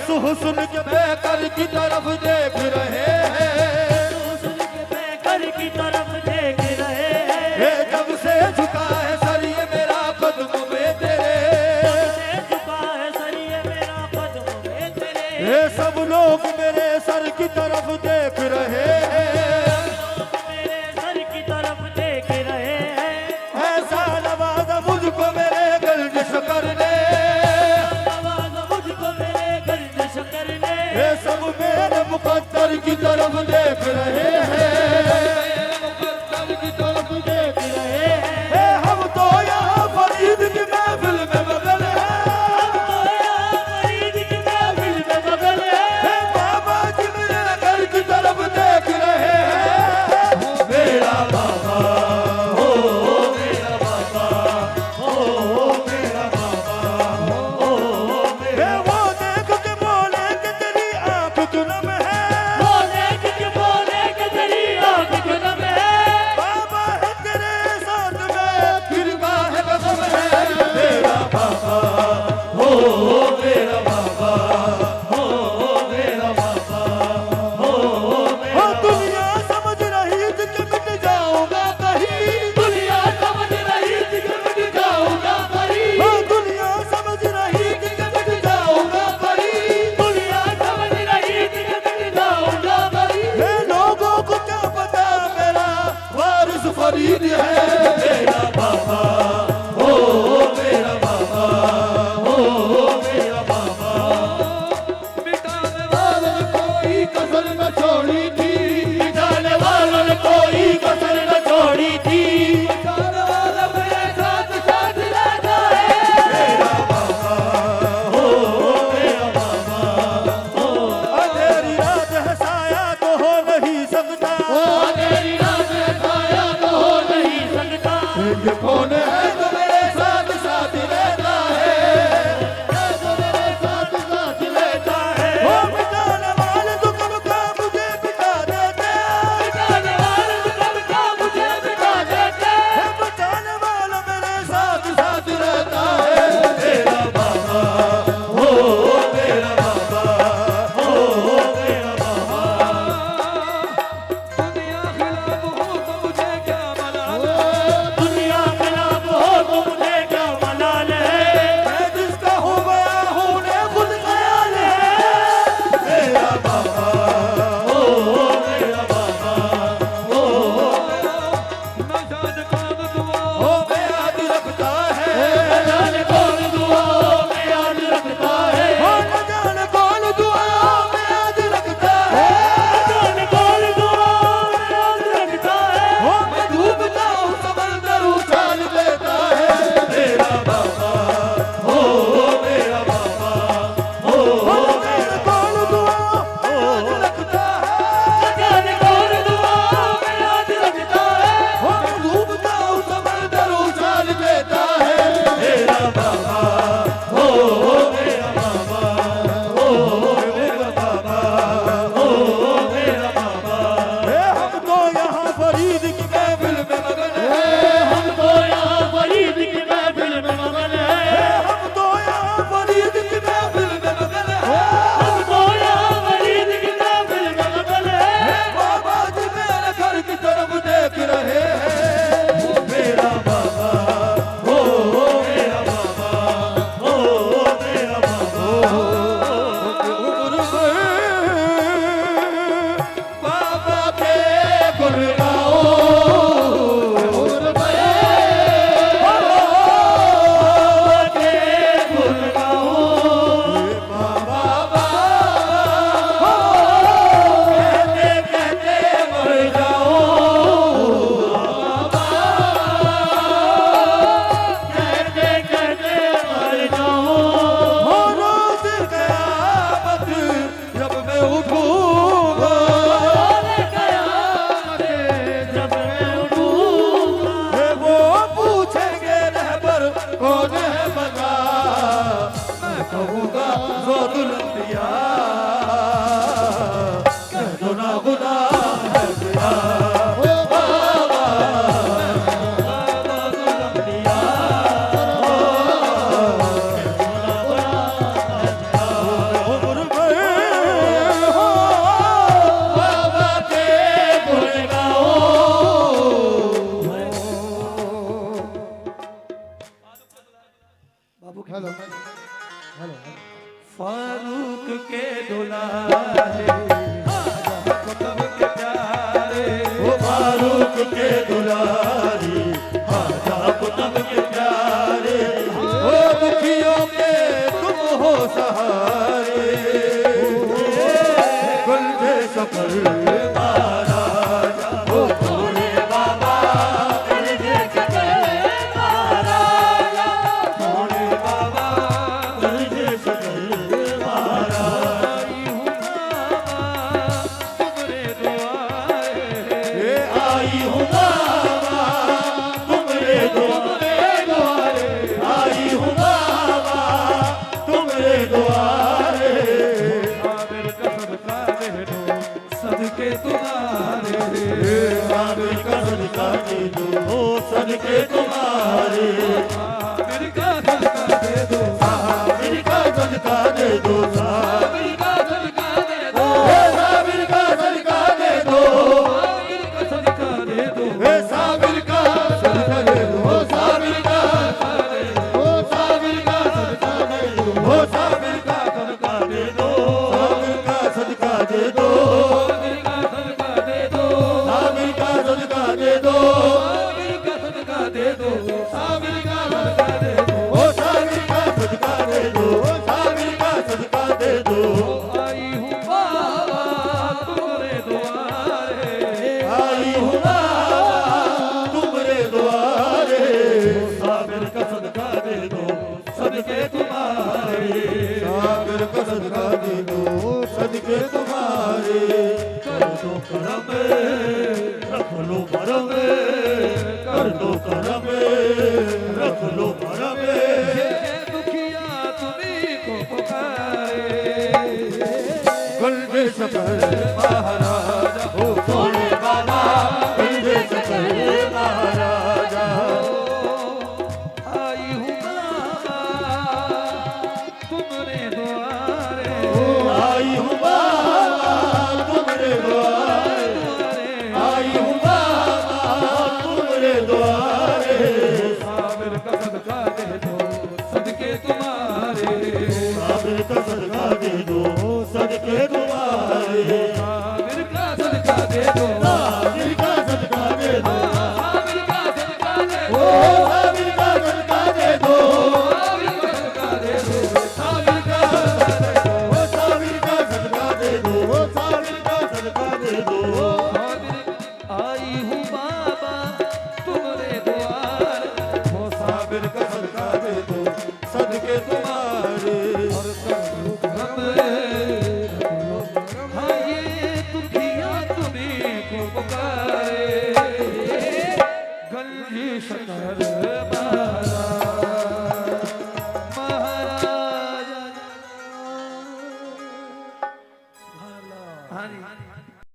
उस हुस्न के बेकर की तरफ देख रहे हैं, हुस्न के बेकर की तरफ देख रहे हैं। जब से झुका है सर ये मेरा कदम में तेरे, झुका है सर ये मेरा कदम में तेरे। सब लोग मेरे सर की तरफ देख रहे हैं, मेरे सर की तरफ देख रहे हैं। ऐसा नवाजा मुझको मेरे गर्दिश करने, मुझको मेरे गर्दिश करने। सब मेरे मुकद्दर की तरफ देख रहे हैं, मुकद्दर की तरफ देख रहे हैं। हम तो यहाँ फरीद की महफिल में मगन हैं, फरीद की महफिल में मगन है। बाबा जी मेरे घर की तरफ देख रहे हैं। मेरा बाबा हो, मेरा बाबा हो, मेरा बाबा हो, वो देख के बोले कि तेरी आंख जुल्म है, बोले कि तेरी आंख जुल्म है। बाबा है तेरे साथ में फिर काहे कसम है। मेरा बाबा हो, मेरा बाबा हो, मेरा बाबा हो, दुनिया समझ रही थी कि मिट जाऊंगा कहीं, दुनिया समझ रही थी कि मिट जाऊंगा कहीं। दुनिया समझ रही थी कि मिट जाऊंगा कहीं। दुनिया समझ रही थी कि मिट जाऊंगा कहीं। लोगों को क्या पता मेरा वारिस फरीद है। मेरा बाबा हो, मेरा बाबा हो, मेरा बाबा मिटाने वालों ने कोई कसर न छोड़ी थी, मिटाने वालों ने कोई कसर न छोड़ी थी। मिटाने वाला मेरे साथ साथ रहता है। मेरा बाबा हो, मेरा बाबा हो। अंधेरी रात है साया तो हो नहीं सकता, अंधेरी रात है साया तो हो नहीं सकता। ये कौन है जो मेरे साथ साथ रहता है, जो मेरे साथ साथ रहता है। वो मिटाने वाले तो कब का मुझे मिटा देते, मिटाने वाले कब का मुझे मिटा देते। मिटाने वाला मेरे साथ साथ रहता है। मेरा बाबा हो, मेरा बाबा हो, मेरा बाबा दुनिया खिलाफ हो तो मुझे क्या मलाल है, दुनिया खिलाफ हो तो मुझे क्या मलाल है। मैं जिसका हो गया हूँ ने खुद ख्याल है। मेरा बाबा हो, मेरा बाबा हो, न जाने कौन दुआ हो में याद रखता है, न जाने कौन दुआओं में याद रखता है। न जाने कौन दुआ में याद रखता है। न जाने कौन दुआओं में याद रखता है। मैं डूबता हूँ समंदर उछाल देता है। मेरा बाबा हो, मेरा बाबा हो, मेरा कौन दुआ में याद रखता है। न जाने कौन दुआओं में याद रखता है। मैं डूबता हूँ समंदर उछाल देता है। मेरा बाबा हो, मेरा बाबा हो, मेरा बाबा हो, मेरा बाबा। हम तो यहाँ फरीद की महफिल में मगन हैं, हम तो यहाँ फरीद की महफिल में मगन है। हम तो यहाँ फरीद की महफिल में मगन हैं। हम तो यहाँ फरीद की महफिल में मगन है। बाबा जी मेरे घर की तरफ देख रहे हैं। मेरा बाबा हो, मेरा बाबा हो, मेरा बाबा हो। उम्र में बाबा के गुण गाओ, के दुलारी, खाजा कुतुब के प्यारे, ओ दुखियों के तुम हो सहारे, गुलजे सफर महाराजा हो भोले बाबा, गुलजे सफर महाराजा, भोले बाबा, गुलजे सफर महाराजा। आई हूँ बाबा तुम्हारे द्वारे, आई हूँ बाबा तुम्हारे द्वारे, आमिर का सदका दे दो सदके तुम्हारे, आमिर का सदका दे दो सदके तुम्हारे, आमिर का सदका दे दो, आमिर का सदका दे दो, आमिर का सदका दे दो, आमिर का सदका दे दो, आमिर का सदका दे दो, ऐसा